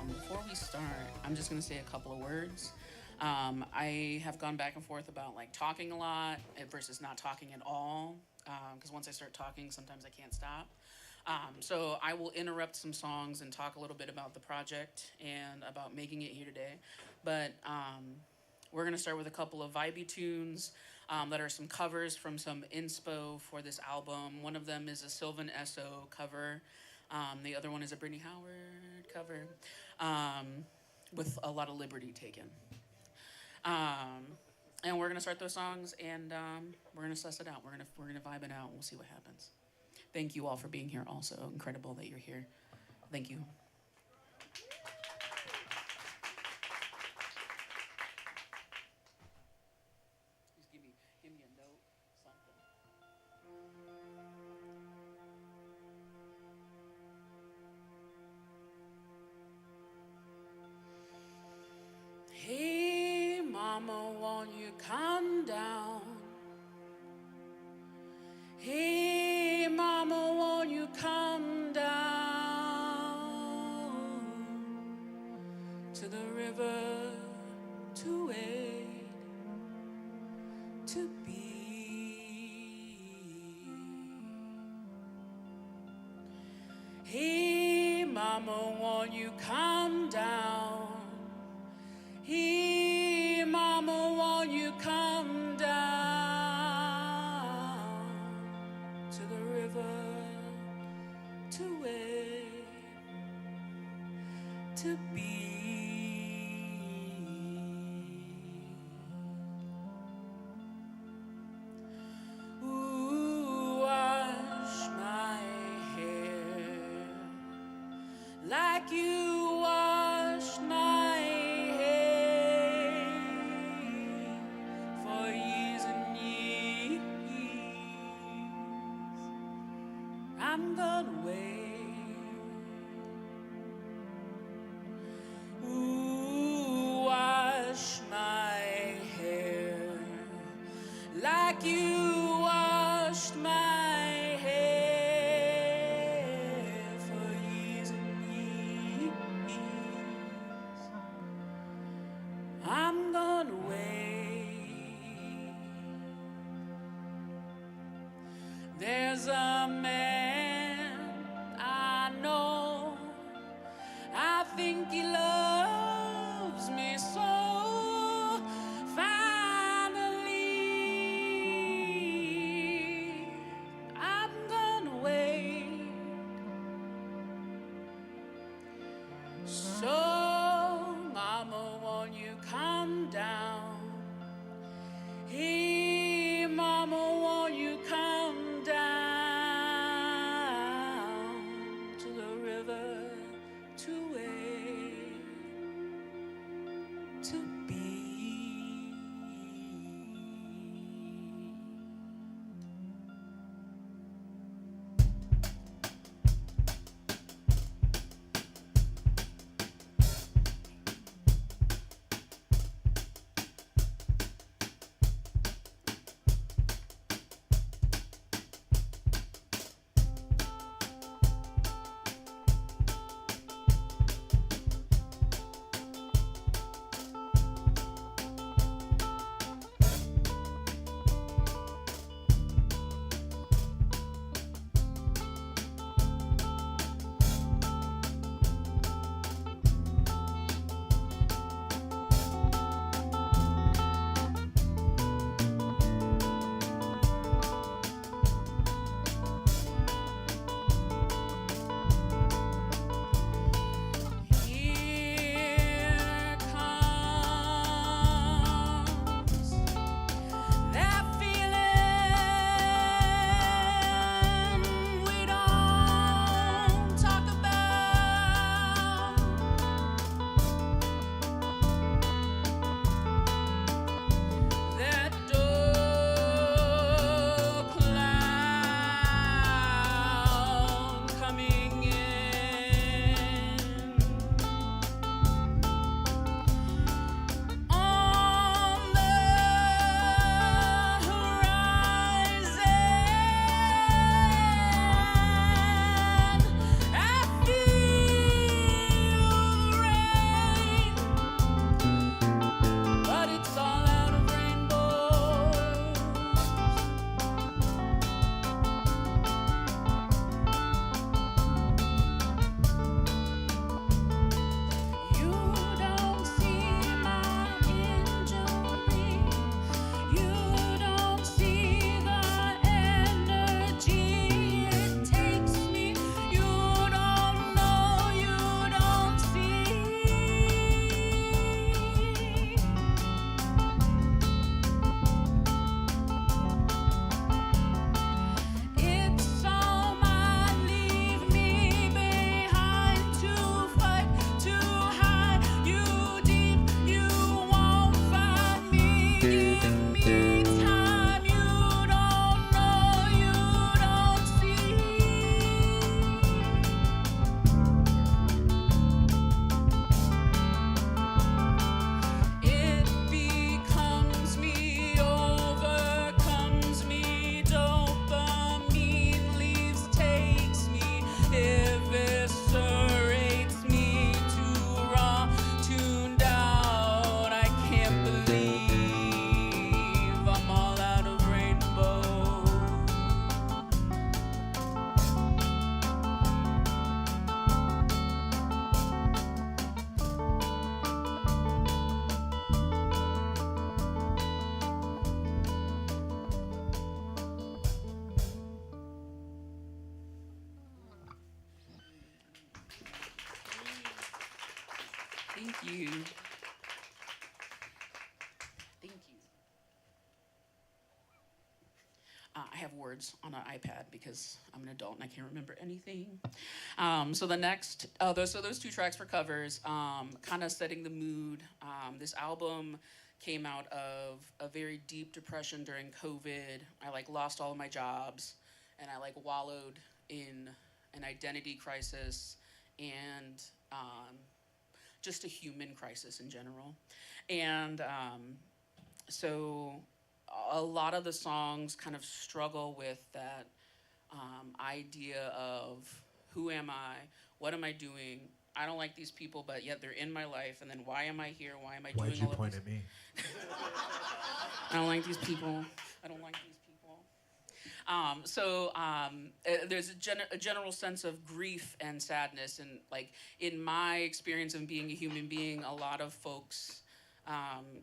Before we start, I'm just going to say a couple of words. I have gone back and forth about like talking a lot versus not talking at all. Because once I start talking, sometimes I can't stop. So I will interrupt some songs and talk a little bit about the project and about making it here today. But we're going to start with a couple of vibey tunes that are some covers from some inspo for this album. One of them is a Sylvan Esso cover. The other one is a Brittany Howard cover with a lot of liberty taken. And we're going to start those songs, and we're going to suss it out. We're gonna vibe it out, and we'll see what happens. Thank you all for being here also. Incredible that you're here. Thank you. Just give me a note, something. Hey, mama, won't you calm down? Hey, mama, won't you calm down to the river to wait, to be. Hey, mama, won't you calm down? Hey, mama, won't you come down to the river to wait, to be. Ooh, wash my hair like you washed my I'm gonna wait. Ooh, wash my hair like you washed my hair for years and years. I'm gonna wait. There's a man I know, I think he loves me so. Finally, I'm gonna wait. So, mama, won't you come down? Hey, mama, won't you come down to the river to wait, to be. Thank you. Thank you. I have words on an iPad because I'm an adult and I can't remember anything. So the next, those two tracks for covers, kind of setting the mood. This album came out of a very deep depression during COVID. I lost all of my jobs, and I wallowed in an identity crisis and just a human crisis in general. And so a lot of the songs kind of struggle with that idea of who am I, what am I doing? I don't like these people, but yet they're in my life. And then why am I here? Why am I doing all of this? Why'd you point at me? I don't like these people. I don't like these people. There's a general sense of grief and sadness. And in my experience of being a human being, a lot of folks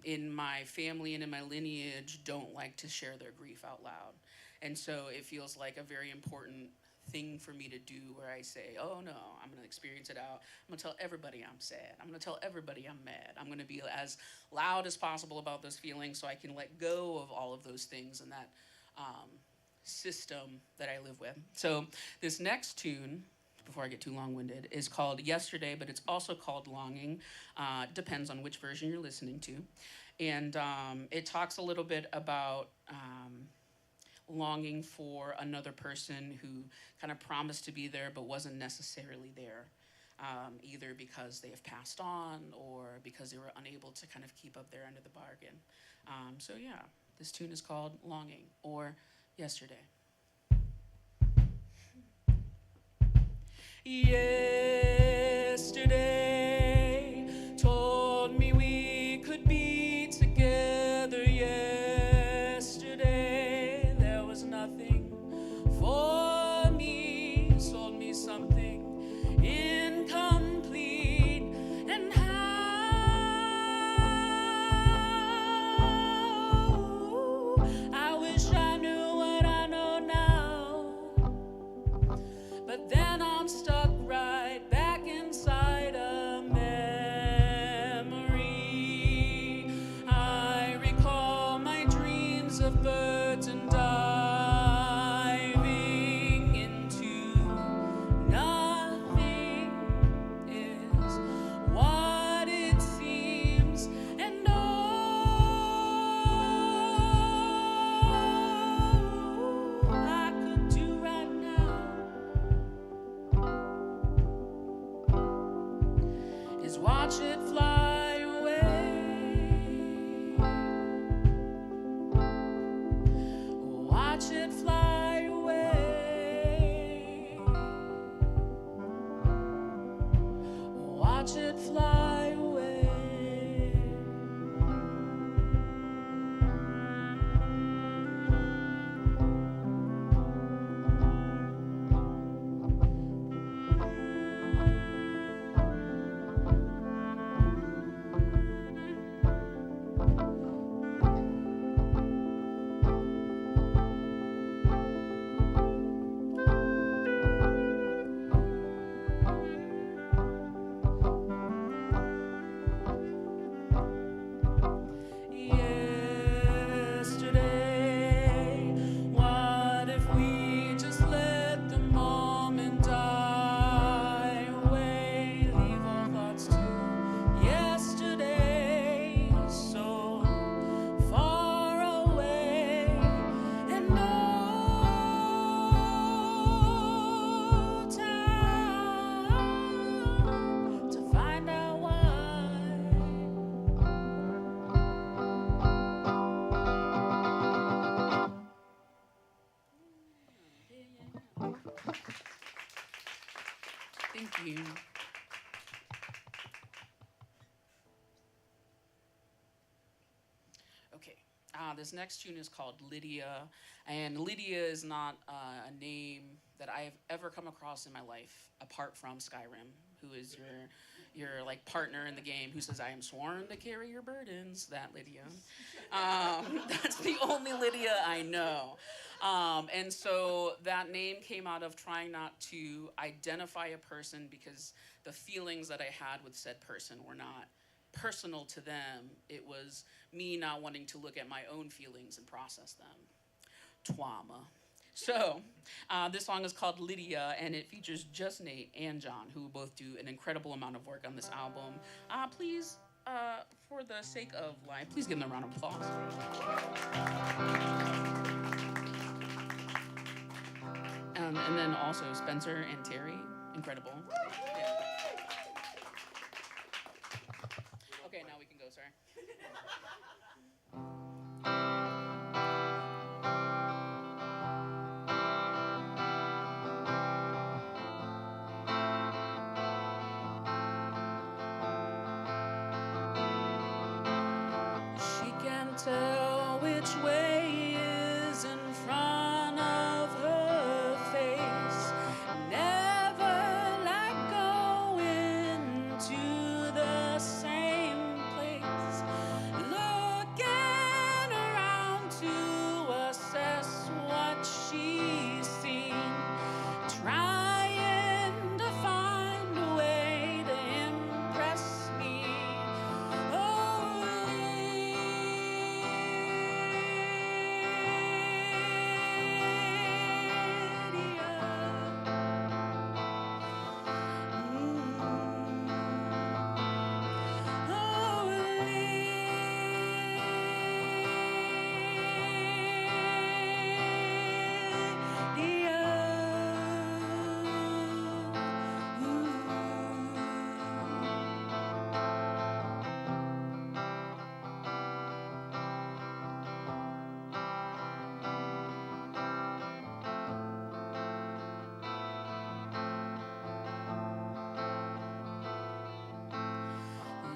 in my family and in my lineage don't like to share their grief out loud. And so it feels like a very important thing for me to do where I say, oh no, I'm going to experience it out. I'm going to tell everybody I'm sad. I'm going to tell everybody I'm mad. I'm going to be as loud as possible about those feelings so I can let go of all of those things and that system that I live with. So this next tune, before I get too long-winded, is called Yesterday, but it's also called Longing. Depends on which version you're listening to. And it talks a little bit about longing for another person who kind of promised to be there but wasn't necessarily there, either because they have passed on or because they were unable to kind of keep up their end of the bargain. So yeah, this tune is called Longing, or Yesterday. Yesterday told me we could be together. Yesterday there was nothing for me, sold me something incomplete. And how I wish I knew what I know now, but then I'm stuck right back inside a memory. I recall my dreams of birds and diving into nothing is what it seems. And all I could do right now is watch it fly away. Watch it fly away. Watch it fly away. Yesterday, what if we just let the moment die away? Leave all thoughts to yesterday, so far away, and no time to find out why. Thank you. Okay, this next tune is called Lydia, and Lydia is not a name that I've ever come across in my life apart from Skyrim, who is your partner in the game who says, I am sworn to carry your burdens, that Lydia. That's the only Lydia I know. And so that name came out of trying not to identify a person because the feelings that I had with said person were not personal to them. It was me not wanting to look at my own feelings and process them. Trauma. So, this song is called Lydia, and it features just Nate and John, who both do an incredible amount of work on this album. Please, for the sake of life, please give them a round of applause. And then also Spencer and Terry, incredible. Yeah. Okay, now we can go, sorry. She can tell which way is in front of her face. Never like going to the same place. Looking around to assess what she's seen. Trying to find a way to impress me. Oh,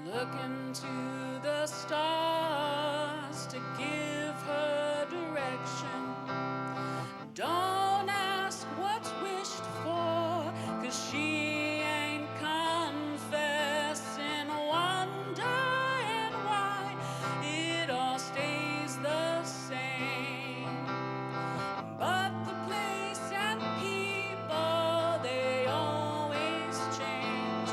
looking to the stars to give her direction. Don't ask what's wished for, 'cause she ain't confessing, wondering why it all stays the same. But the place and people, they always change.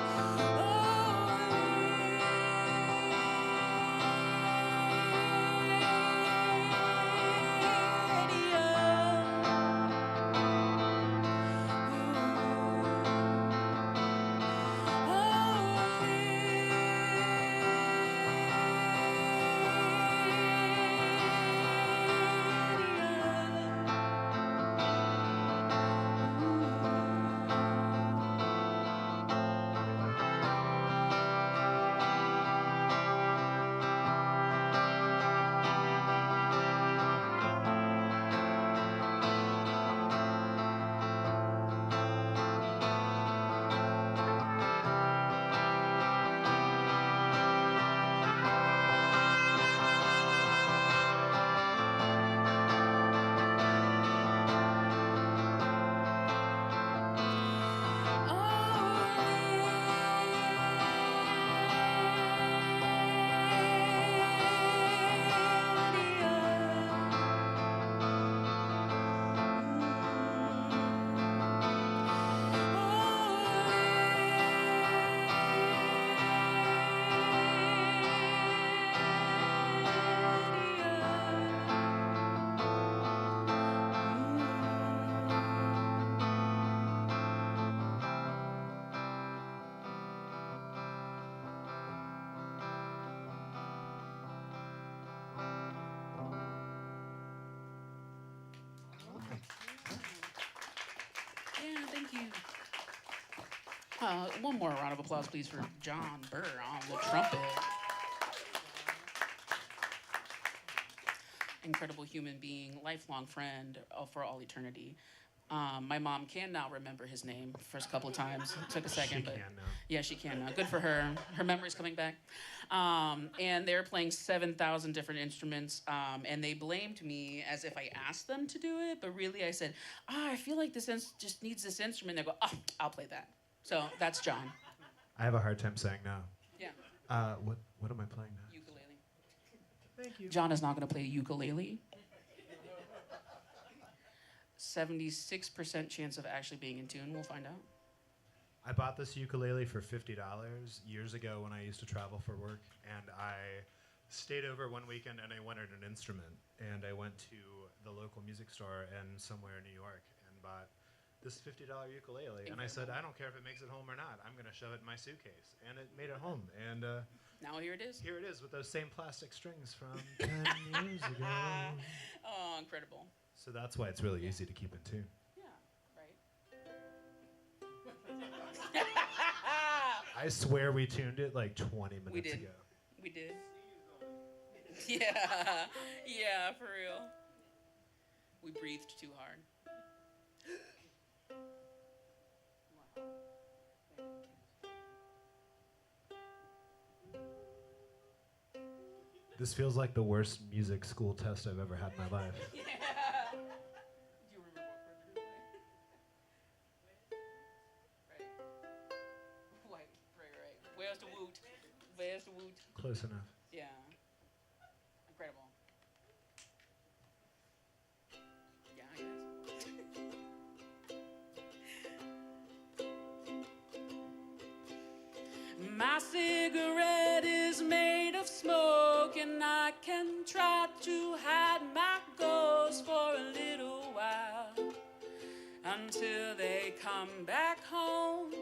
Yeah, thank you. One more round of applause, please, for John Burr on the trumpet. Incredible human being, lifelong friend for all eternity. My mom can now remember his name first couple of times. It took a second, but yeah, she can now. Good for her. Her memory's coming back. And they're playing 7,000 different instruments, and they blamed me as if I asked them to do it, but really I said, I feel like this just needs this instrument. They go, I'll play that. So that's John. I have a hard time saying no. Yeah. What am I playing now? Ukulele. Thank you. John is not going to play ukulele. 76% chance of actually being in tune. We'll find out. I bought this ukulele for $50 years ago when I used to travel for work, and I stayed over one weekend and I wanted an instrument, and I went to the local music store and somewhere in New York and bought this $50 ukulele. Incredible. And I said, I don't care if it makes it home or not. I'm going to shove it in my suitcase. And it made it home. And now here it is. Here it is with those same plastic strings from 10 years ago. Oh, incredible. So that's why it's really easy to keep in tune. Yeah, right. I swear we tuned it like 20 minutes ago. We did. Yeah, yeah, for real. We breathed too hard. This feels like the worst music school test I've ever had in my life. Yeah. Do you remember what chord you're doing? Right. Where's the woot? Where's the woot? Close enough. Yeah. Incredible. Yeah, I guess. My cigarette is made of smoke, and I can try to hide my ghost for a little while until they come back home.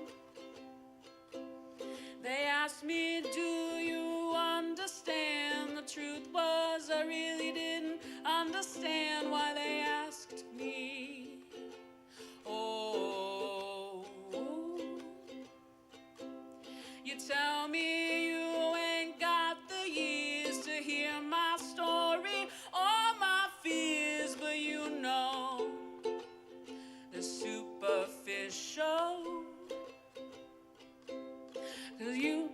They asked me, do you understand? The truth was I really didn't understand why they asked me. Oh, you tell me you ain't got the years to hear my story or my fears, but you know the superficial. 'Cause you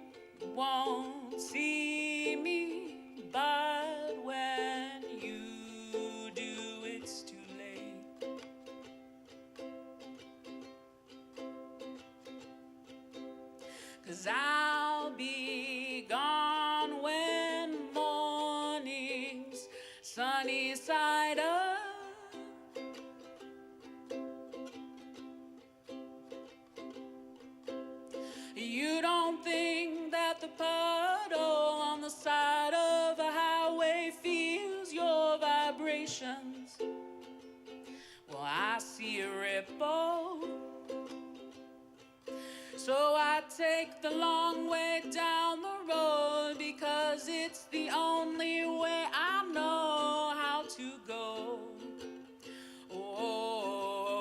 won't see me, but when you do, it's too late. 'Cause I'll be gone when morning's sunny side up. You don't think that the puddle on the side of a highway feels your vibrations? Well, I see a ripple. So I take the long way down the road because it's the only way I know how to go. Oh,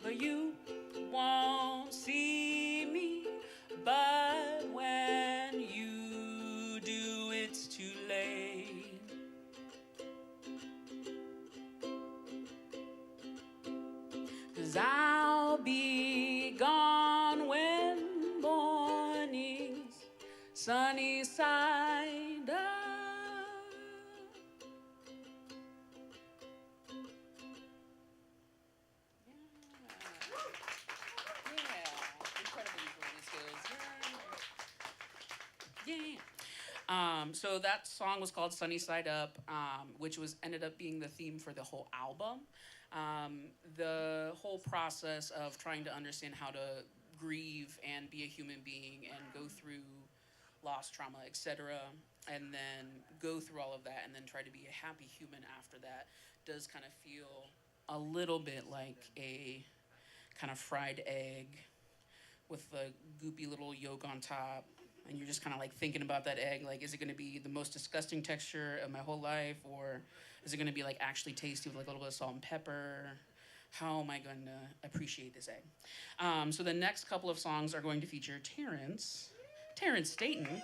but you won't see me, but when you do, it's too late. 'Cause I'll be gone when morning's sunny side up. So that song was called Sunny Side Up, which ended up being the theme for the whole album. The whole process of trying to understand how to grieve and be a human being and go through loss, trauma, etc., and then go through all of that and then try to be a happy human after that does kind of feel a little bit like a kind of fried egg with the goopy little yolk on top. And you're just kind of like thinking about that egg, like, is it going to be the most disgusting texture of my whole life, or is it going to be like actually tasty with like a little bit of salt and pepper? How am I going to appreciate this egg? So the next couple of songs are going to feature Terrence Staten.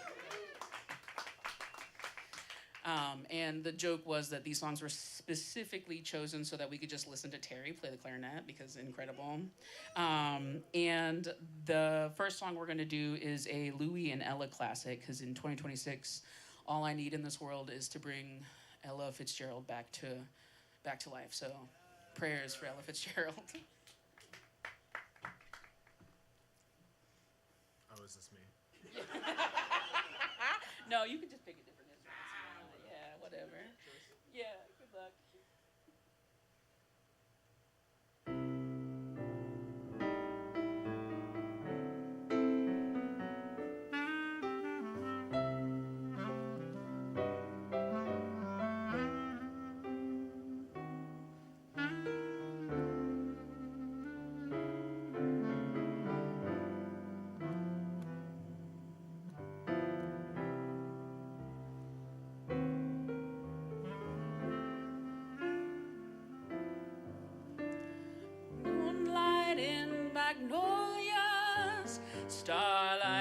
And the joke was that these songs were specifically chosen so that we could just listen to Terry play the clarinet, because incredible. And the first song we're going to do is a Louis and Ella classic, because in 2026, all I need in this world is to bring Ella Fitzgerald back to life. So prayers for Ella Fitzgerald. Oh, is this me? No, you can just pick a different instrument. Yeah, whatever. Yeah, good luck.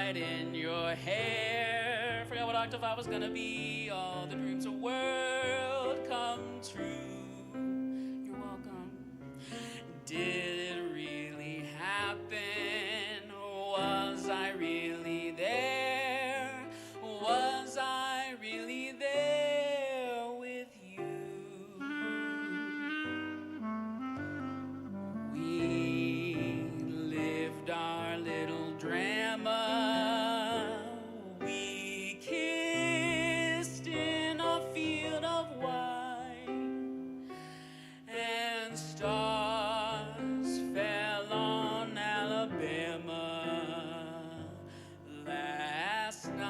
right in your hair. Forgot what octave I was gonna be. All the dreams of world come true. You're welcome. Did it really happen? Was I really there? Was I really there with you? We lived our little drama. We kissed in a field of wine, and stars fell on Alabama last night.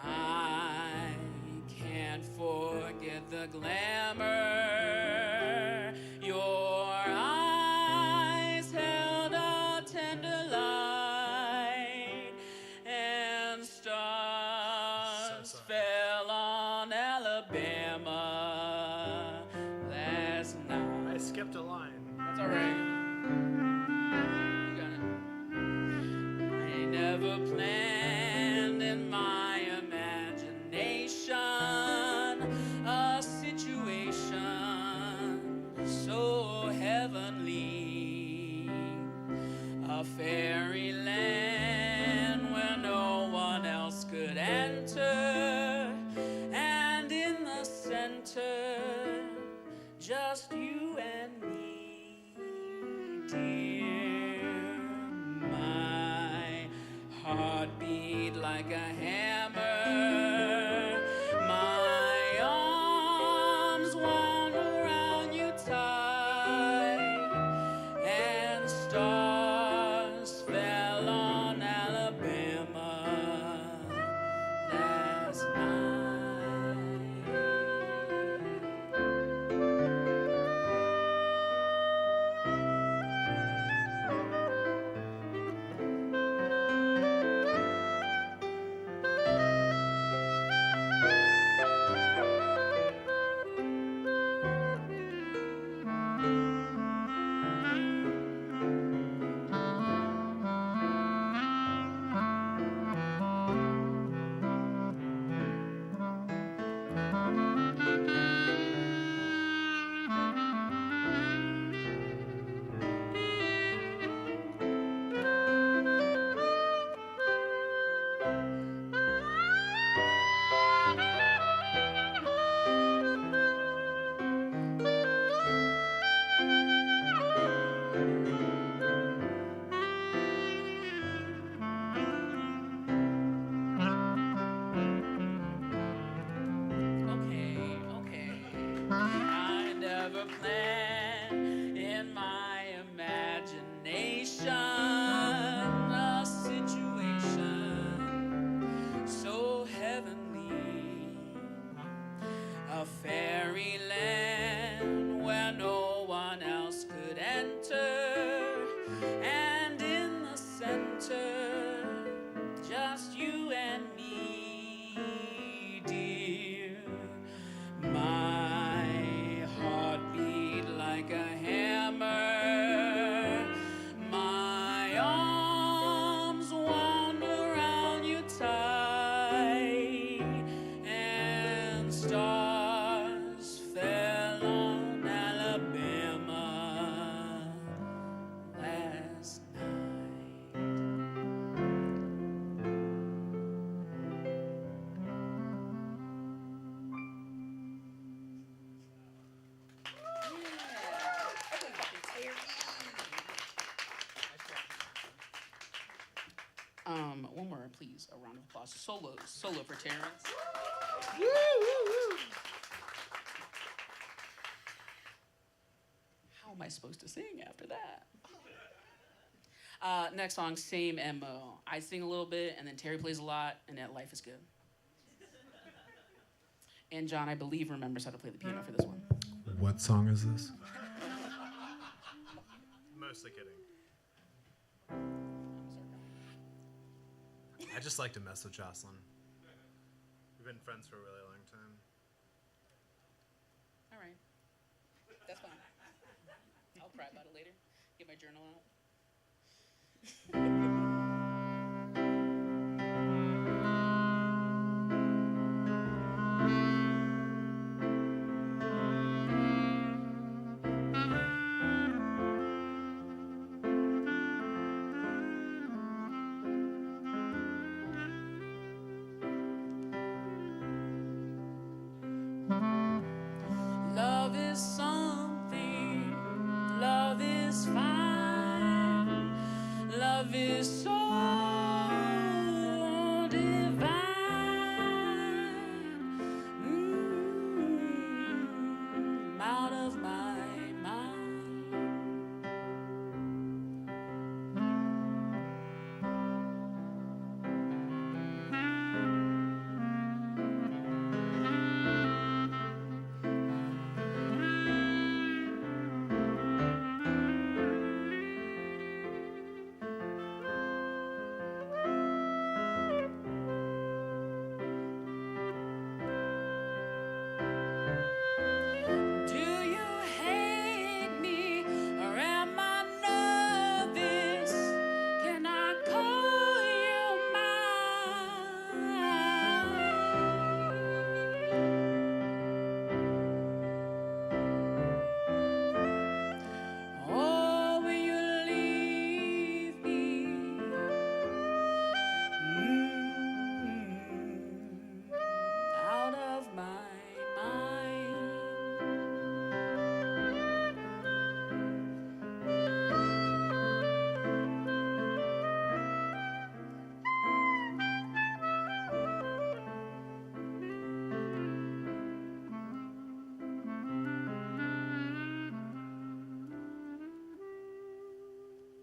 I can't forget the glamour. Your eyes held a tender light, and stars fell on Alabama last night. I skipped a line. That's all right. You got it. I never planned in my imagination a situation so heavenly, a fairyland where no one else could enter, and in the center, just you and me, dear. My heart beat like a hammer. My arms wound around you tight, and stars fell on Alabama last night. Okay. I never planned in my imagination a situation so heavenly, a fairyland where no one else could enter, and in the center, just you and me, dear. My heart beat like a hammer. My arms wound around you tight, and stars fell on Alabama last night. One more, please. A round of applause. Solo for Terrence. How am I supposed to sing after that? Next song, same MO. I sing a little bit, and then Terry plays a lot, and that life is good. And John, I believe, remembers how to play the piano for this one. What song is this? Mostly kidding. I just like to mess with Josclynn. We've been friends for a really long time. All right. That's fine. cry about it later. Get my journal out. Love is something, love is fine, love is so divine. Out of my mind.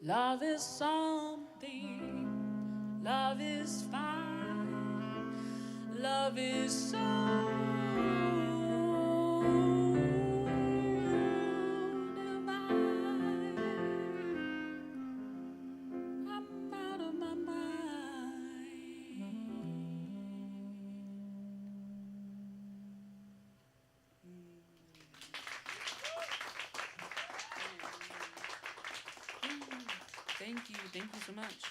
Love is something, love is fine, love is so divine. I'm out of my mind. Thank you so much.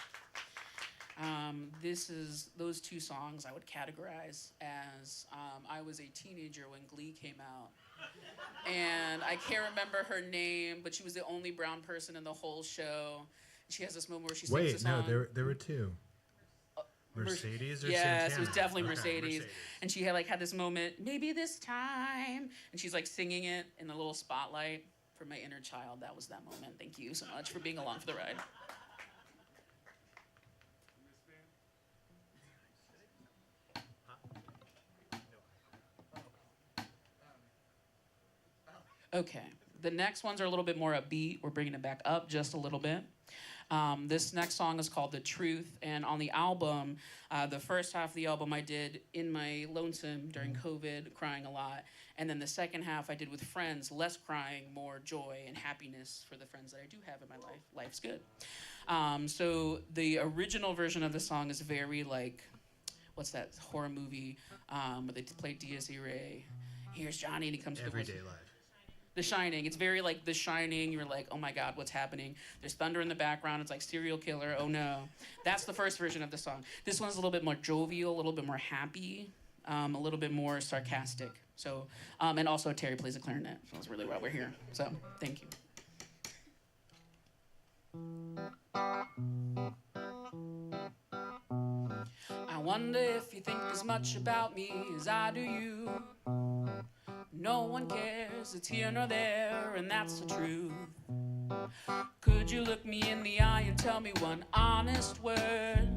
Those two songs I would categorize as I was a teenager when Glee came out. And I can't remember her name, but she was the only brown person in the whole show. She has this moment where she sings a song. Wait, no, there were two. Mercedes or yes, Santana? It was definitely Okay, Mercedes. And she had this moment, maybe this time. And she's like singing it in the little spotlight. For my inner child, that was that moment. Thank you so much for being along for the ride. Okay, the next ones are a little bit more upbeat. We're bringing it back up just a little bit. This next song is called The Truth, and on the album, the first half of the album I did in my lonesome during COVID, crying a lot, and then the second half I did with friends, less crying, more joy and happiness for the friends that I do have in my life. Life's good. So the original version of the song is very like, what's that horror movie where they play Diaz Irae? Here's Johnny, and he comes to Everyday Life. The Shining. It's very like The Shining. You're like, oh my God, what's happening? There's thunder in the background. It's like serial killer. Oh no. That's the first version of the song. This one's a little bit more jovial, a little bit more happy, a little bit more sarcastic. So, and also Terry plays a clarinet. So that's really why we're here. So, thank you. I wonder if you think as much about me as I do you. No one cares, it's here nor there, and that's the truth. Could you look me in the eye and tell me one honest word?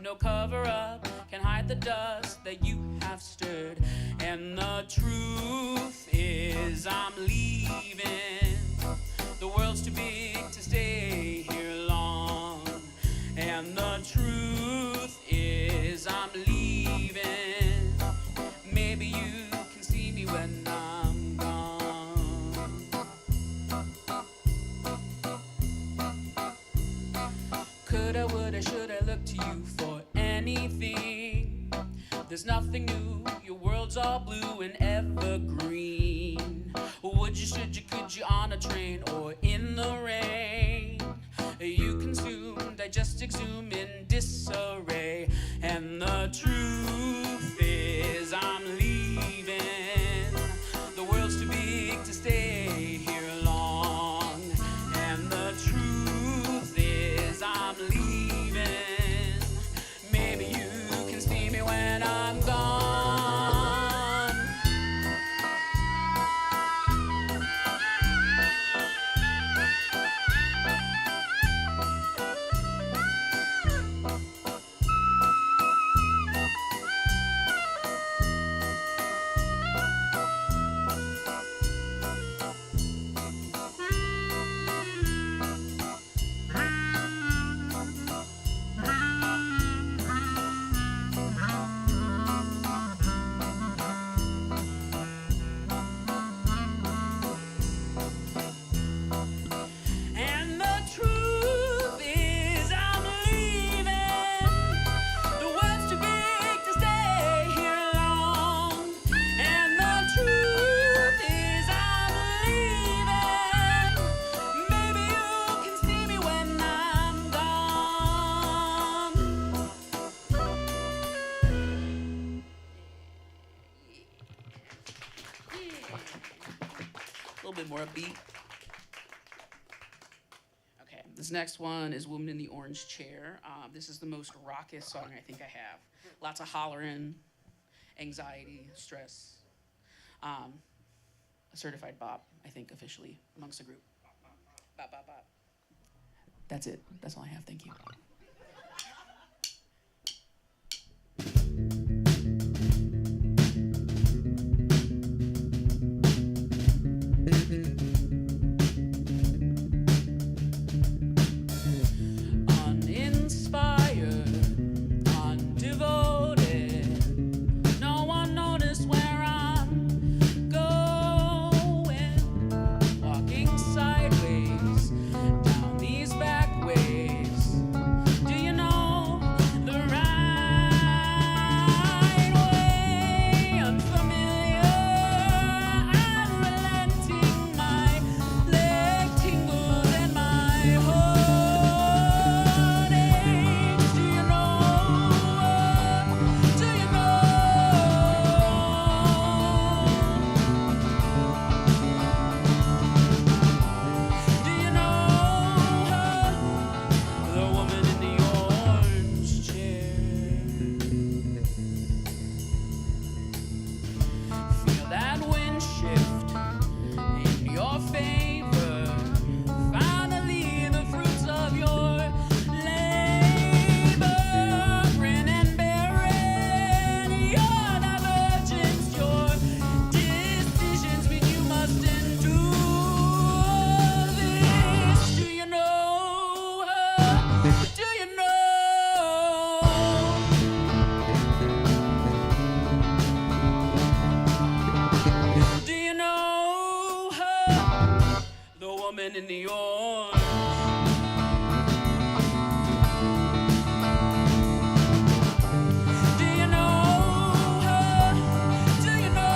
No cover-up can hide the dust that you have stirred. And the truth is I'm leaving. The world's too big to stay here long. And the truth is I'm leaving. Maybe you can see me when I'm gone. Coulda, woulda, shoulda looked to you for anything. There's nothing new, your world's all blue and evergreen. Would you, should you, could you on a train or in little bit more upbeat. Okay, this next one is Woman in the Orange Chair. This is the most raucous song I think I have. Lots of hollering, anxiety, stress. A certified bop, I think, officially, amongst the group. Bop, bop, bop. That's it. That's all I have. Thank you. In New York. Do you know her? Do you know?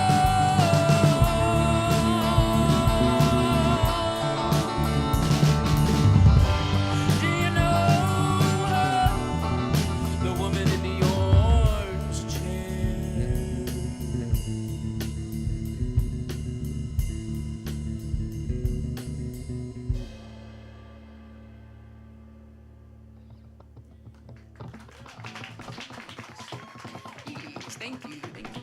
Do you know her? The woman in the orange chair. Thank you, thank you.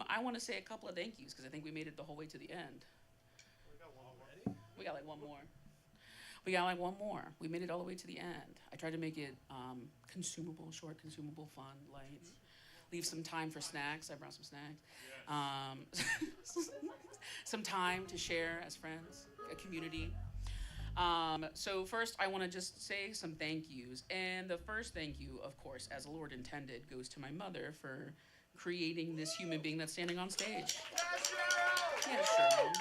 I want to say a couple of thank yous because I think we made it the whole way to the end. We got one already? We got like one more. We got like one more. We made it all the way to the end. I tried to make it consumable, short, consumable, fun, light. Leave some time for snacks. I brought some snacks. Some time to share as friends, a community. So first, I want to just say some thank yous. And the first thank you, of course, as the Lord intended, goes to my mother for creating this human being that's standing on stage. Yeah, Cheryl.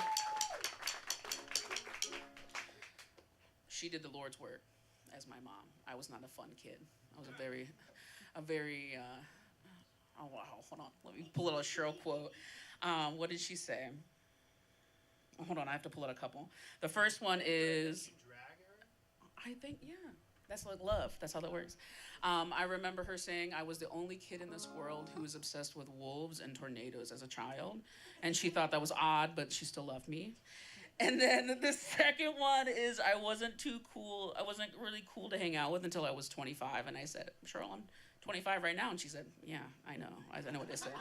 She did the Lord's work as my mom. I was not a fun kid. I was a very, oh wow, hold on. Let me pull out a Cheryl quote. What did she say? Hold on, I have to pull out a couple. The first one is, I think, yeah, that's like love. That's how that works. I remember her saying I was the only kid in this world who was obsessed with wolves and tornadoes as a child. And she thought that was odd, but she still loved me. And then the second one is I wasn't too cool. I wasn't really cool to hang out with until I was 25. And I said, Cheryl, I'm 25 right now. And she said, yeah, I know. I know what they said.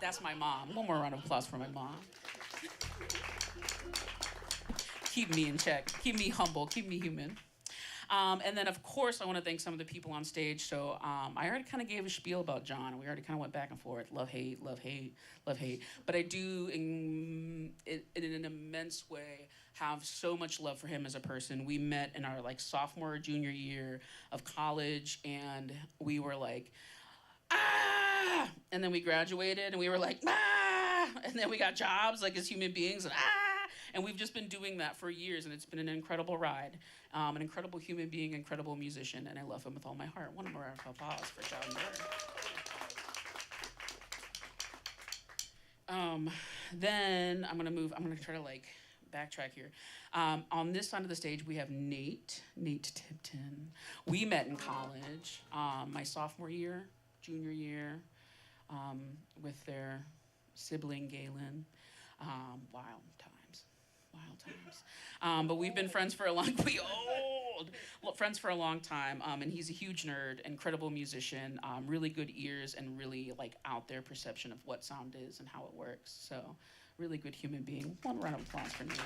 That's my mom. One more round of applause for my mom. Keep me in check. Keep me humble. Keep me human. And then, of course, I want to thank some of the people on stage. So I already kind of gave a spiel about John. We already kind of went back and forth. Love, hate, love, hate, love, hate. But I do, in an immense way, have so much love for him as a person. We met in our sophomore or junior year of college, and we were like, ah! And then we graduated, and we were like, ah! And then we got jobs as human beings, and ah! And we've just been doing that for years, and it's been an incredible ride. An incredible human being, incredible musician, and I love him with all my heart. One more round of applause for John Miller. Then I'm gonna try to backtrack here. On this side of the stage, we have Nate Tipton. We met in college, my sophomore year. junior year with their sibling Galen. Wild times, wild times. But we've been friends for a long, friends for a long time. And he's a huge nerd, incredible musician, really good ears, and really like out there perception of what sound is and how it works. So, really good human being. One round of applause for Nate.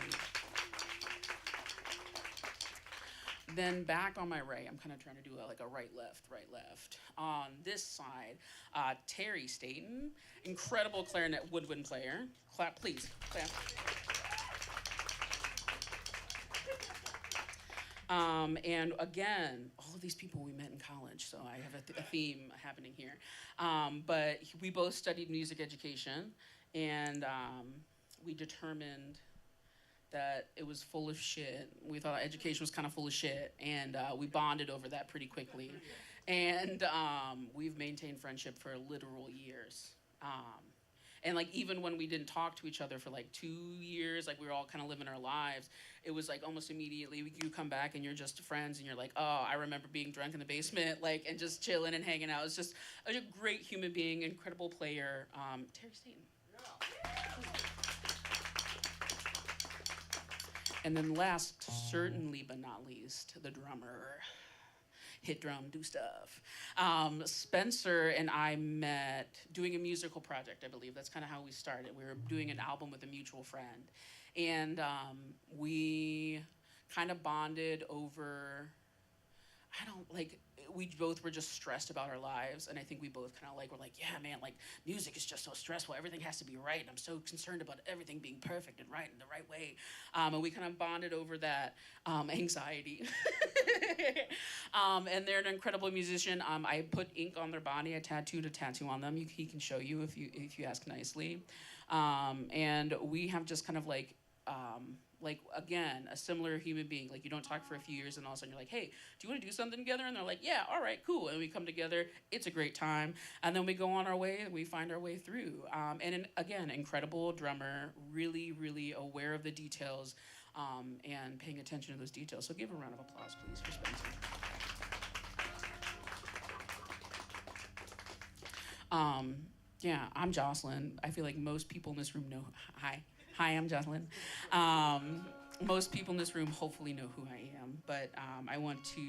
Then back on my right, I'm kind of trying to do like a right, left, right, left. On this side, Terry Staten, incredible clarinet woodwind player. Clap, please. Clap. And again, all of these people we met in college, so I have a theme happening here. But we both studied music education, and we determined that it was full of shit. We thought education was kind of full of shit, and we bonded over that pretty quickly. And we've maintained friendship for literal years. And like even when we didn't talk to each other for like 2 years, like we were all kind of living our lives, it was like almost immediately you come back and you're just friends, and you're like, oh, I remember being drunk in the basement, like, and just chilling and hanging out. It's just a great human being, incredible player, Terry Staten. And then last, certainly but not least, the drummer. Hit drum, do stuff. Spencer and I met doing a musical project, I believe. That's kind of how we started. We were doing an album with a mutual friend. And we kind of bonded over, we both were just stressed about our lives, and I think we both kind of were like, yeah, man, like music is just so stressful. Everything has to be right, and I'm so concerned about everything being perfect and right in the right way. And we kind of bonded over that anxiety. And they're an incredible musician. I put ink on their body. I tattooed a tattoo on them. He can show you if you ask nicely. And we have just kind of again, a similar human being. Like, you don't talk for a few years, and all of a sudden you're like, hey, do you want to do something together? And they're like, yeah, all right, cool. And we come together. It's a great time. And then we go on our way, and we find our way through. Again, incredible drummer, really, really aware of the details, and paying attention to those details. So give a round of applause, please, for Spencer. Yeah, I'm Josclynn. I feel like most people in this room know. Hi, I'm Josclynn. Most people in this room hopefully know who I am, but I want to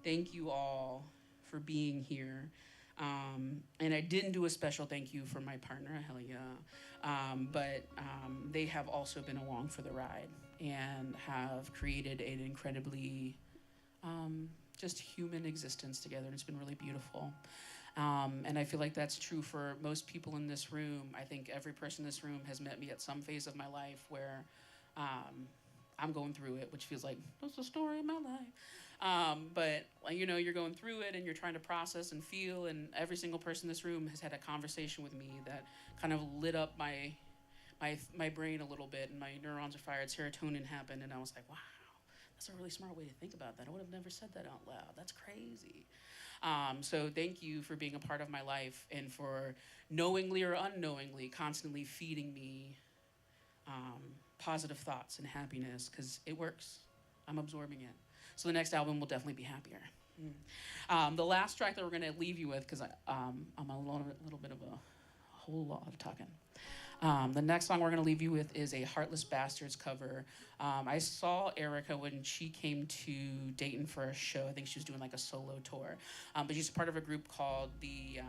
thank you all for being here. And I didn't do a special thank you for my partner, but they have also been along for the ride and have created an incredibly just human existence together, and it's been really beautiful. And I feel like that's true for most people in this room. I think every person in this room has met me at some phase of my life where I'm going through it, which feels like, that's the story of my life. But, you're going through it, and you're trying to process and feel, and every single person in this room has had a conversation with me that kind of lit up my brain a little bit, and my neurons are fired, serotonin happened, and I was like, wow, that's a really smart way to think about that. I would have never said that out loud. That's crazy. So thank you for being a part of my life, and for knowingly or unknowingly constantly feeding me positive thoughts and happiness, because it works. I'm absorbing it. So the next album will definitely be happier. The last track that we're going to leave you with, because I'm a little bit of a whole lot of talking. The next song we're going to leave you with is a Heartless Bastards cover. I saw Erica when she came to Dayton for a show. I think she was doing like a solo tour. But she's part of a group called the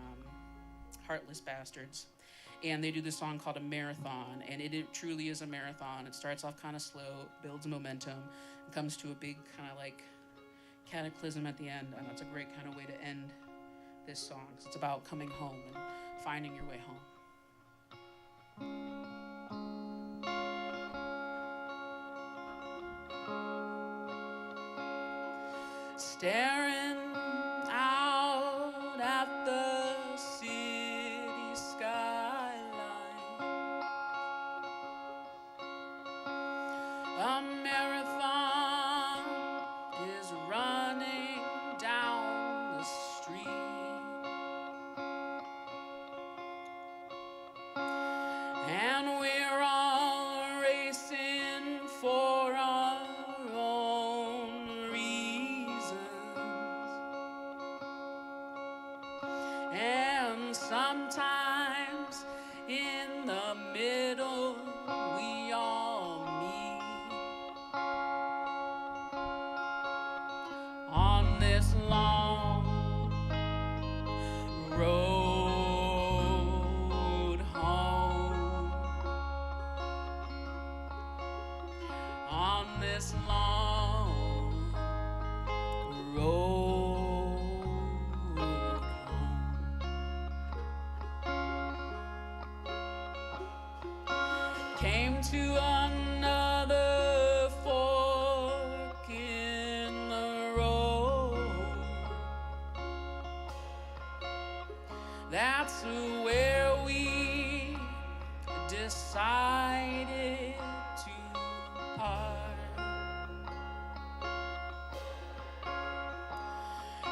Heartless Bastards. And they do this song called A Marathon. And it truly is a marathon. It starts off kind of slow, builds momentum, and comes to a big kind of like cataclysm at the end. And that's a great kind of way to end this song. 'Cause it's about coming home and finding your way home. Staring out at the city skyline, a marathon is running down the street, and we're all racing for our own reasons. And came to another fork in the road. That's where we decided to part.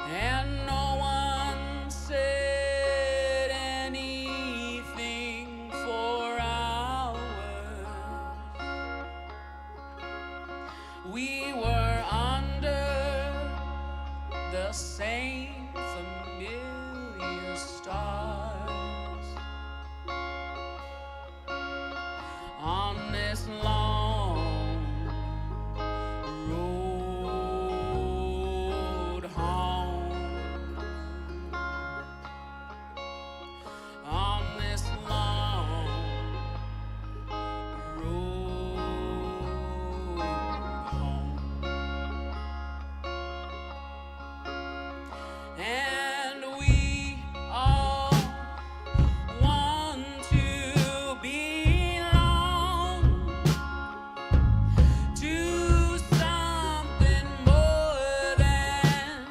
And no one said anything for hours. We were under the same familiar stars on this long road home. On this long road home. And we all want to belong to something more than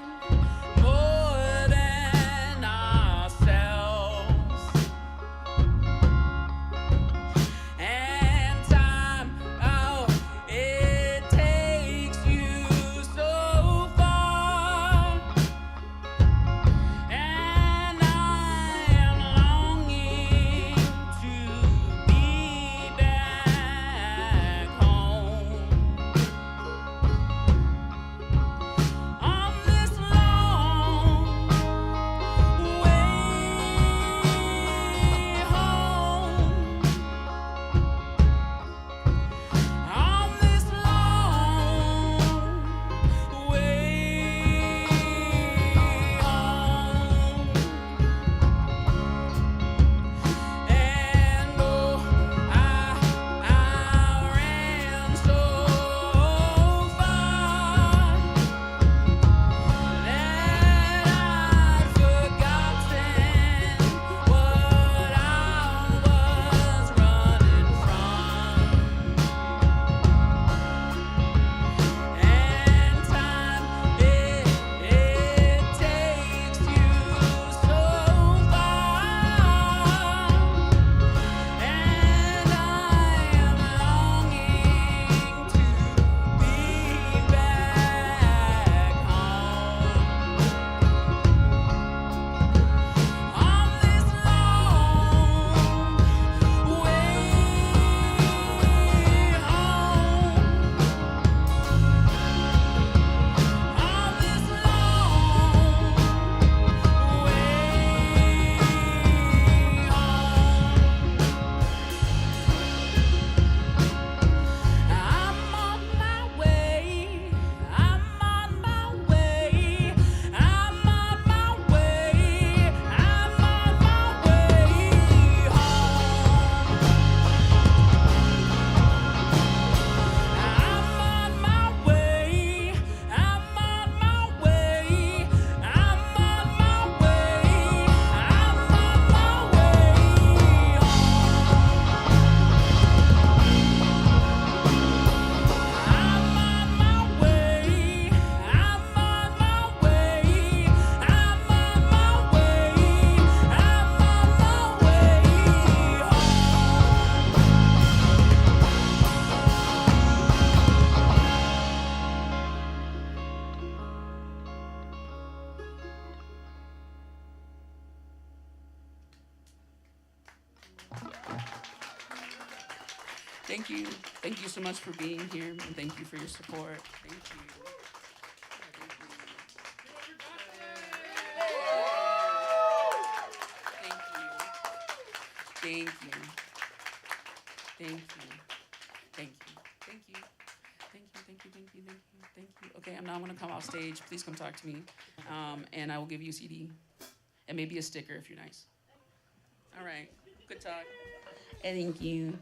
ourselves. And time, oh, it takes you so far. And I am longing to be back home. On this long way home. On this long way home. And oh, I ran so far that I'd forgotten what I was running from. And time, it takes you so far. And I am longing to be back home. On this long way home. On this long way home. I'm on my way. I'm on my way. I'm on my way home. I'm on my way. I'm on my way. I'm on my way. I'm on my way home. I'm on my way. I'm on my way. I'm on my way. I'm on my way Thank you. Thank you so much for being here, and thank you for your support. Thank you. Thank you. Thank you. Thank you. Thank you. Thank you. Thank you. Thank you. Thank you. Thank you. Thank you. Okay, I'm now going to come off stage. Please come talk to me, and I will give you a CD and maybe a sticker if you're nice. All right. Good talk. Thank you.